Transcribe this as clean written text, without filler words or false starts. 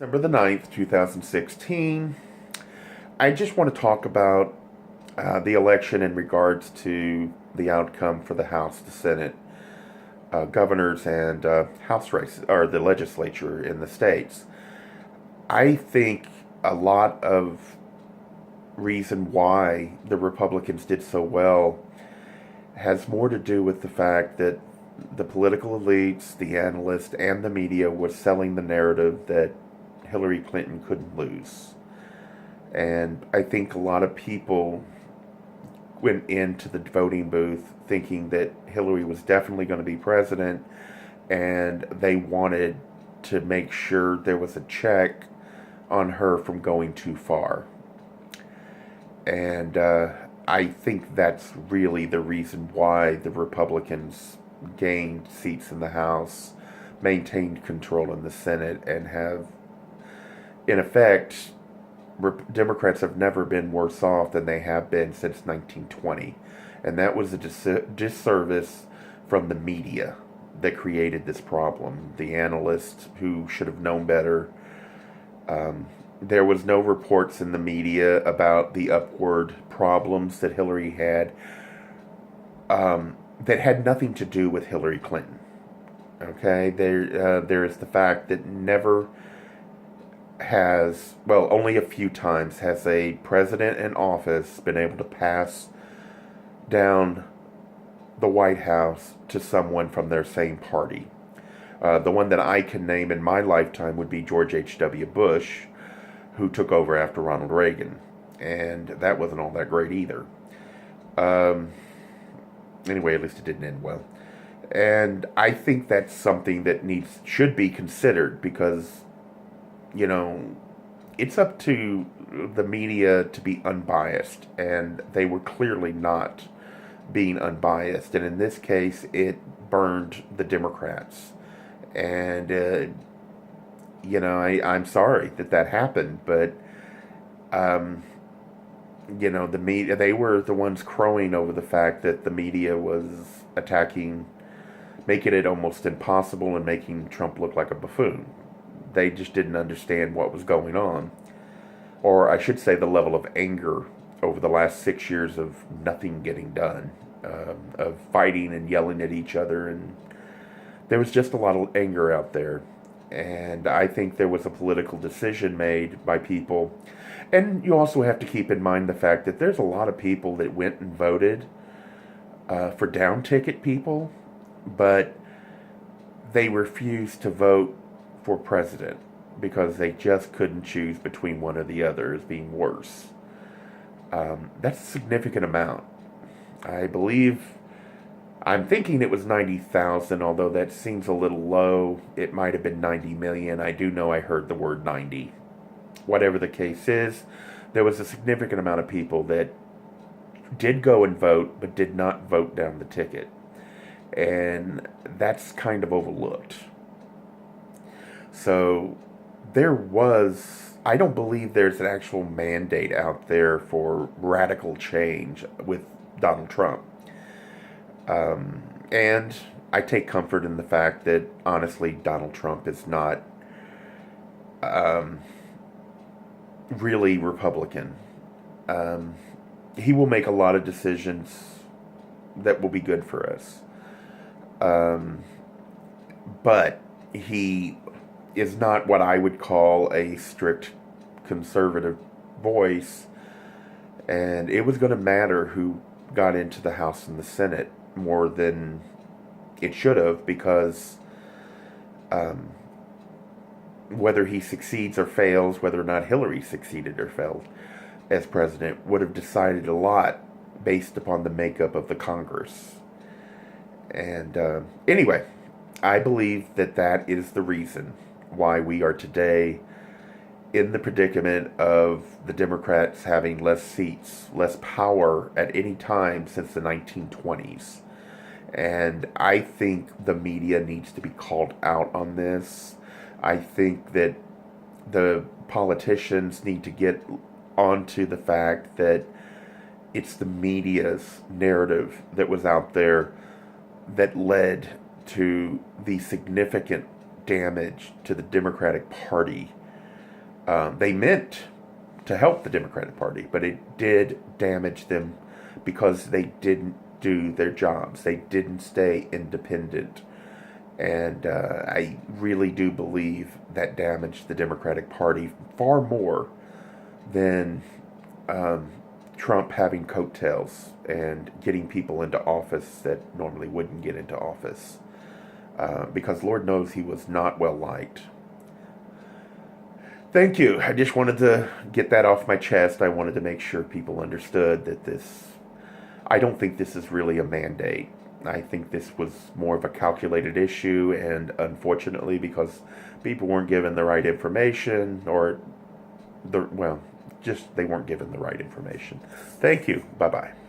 December the 9th, 2016. I just want to talk about the election in regards to the outcome for the House, the Senate, governors, and House races, or the legislature in the states. I think a lot of reason why the Republicans did so well has more to do with the fact that the political elites, the analysts, and the media was selling the narrative that Hillary Clinton couldn't lose. And I think a lot of people went into the voting booth thinking that Hillary was definitely going to be president, and they wanted to make sure there was a check on her from going too far. And I think that's really the reason why the Republicans gained seats in the House, maintained control in the Senate, and have, in effect, Democrats have never been worse off than they have been since 1920. And that was a disservice from the media that created this problem. The analysts who should have known better. There was no reports in the media about the upward problems that Hillary had that had nothing to do with Hillary Clinton. Okay, there is the fact that never has, well, only a few times has a president in office been able to pass down the White House to someone from their same party. The one that I can name in my lifetime would be George H.W. Bush, who took over after Ronald Reagan. And that wasn't all that great either. Anyway, at least it didn't end well. And I think that's something that should be considered because, you know, it's up to the media to be unbiased, and they were clearly not being unbiased. And in this case, it burned the Democrats. And, I'm sorry that happened, but, the media, they were the ones crowing over the fact that the media was attacking, making it almost impossible and making Trump look like a buffoon. They just didn't understand what was going on. Or I should say the level of anger over the last 6 years of nothing getting done, of fighting and yelling at each other. And there was just a lot of anger out there. And I think there was a political decision made by people. And you also have to keep in mind the fact that there's a lot of people that went and voted for down ticket people, but they refused to vote for president because they just couldn't choose between one or the other as being worse. That's a significant amount. I'm thinking it was 90,000, although that seems a little low. It might have been 90 million. I do know I heard the word 90. Whatever the case is, there was a significant amount of people that did go and vote, but did not vote down the ticket. And that's kind of overlooked. So I don't believe there's an actual mandate out there for radical change with Donald Trump. And I take comfort in the fact that, honestly, Donald Trump is not really Republican. He will make a lot of decisions that will be good for us. But he is not what I would call a strict conservative voice. And it was going to matter who got into the House and the Senate more than it should have, because whether he succeeds or fails, whether or not Hillary succeeded or failed as president, would have decided a lot based upon the makeup of the Congress. And anyway, I believe that is the reason why we are today in the predicament of the Democrats having less seats, less power at any time since the 1920s. And I think the media needs to be called out on this. I think that the politicians need to get onto the fact that it's the media's narrative that was out there that led to the significant damage to the Democratic Party They meant to help the Democratic Party, but it did damage them because they didn't do their jobs. They didn't stay independent. And I really do believe that damaged the Democratic Party far more than Trump having coattails and getting people into office that normally wouldn't get into office. Because Lord knows he was not well liked. Thank you. I just wanted to get that off my chest. I wanted to make sure people understood that I don't think this is really a mandate. I think this was more of a calculated issue, and unfortunately, because people weren't given the right information, or just they weren't given the right information. Thank you. Bye bye.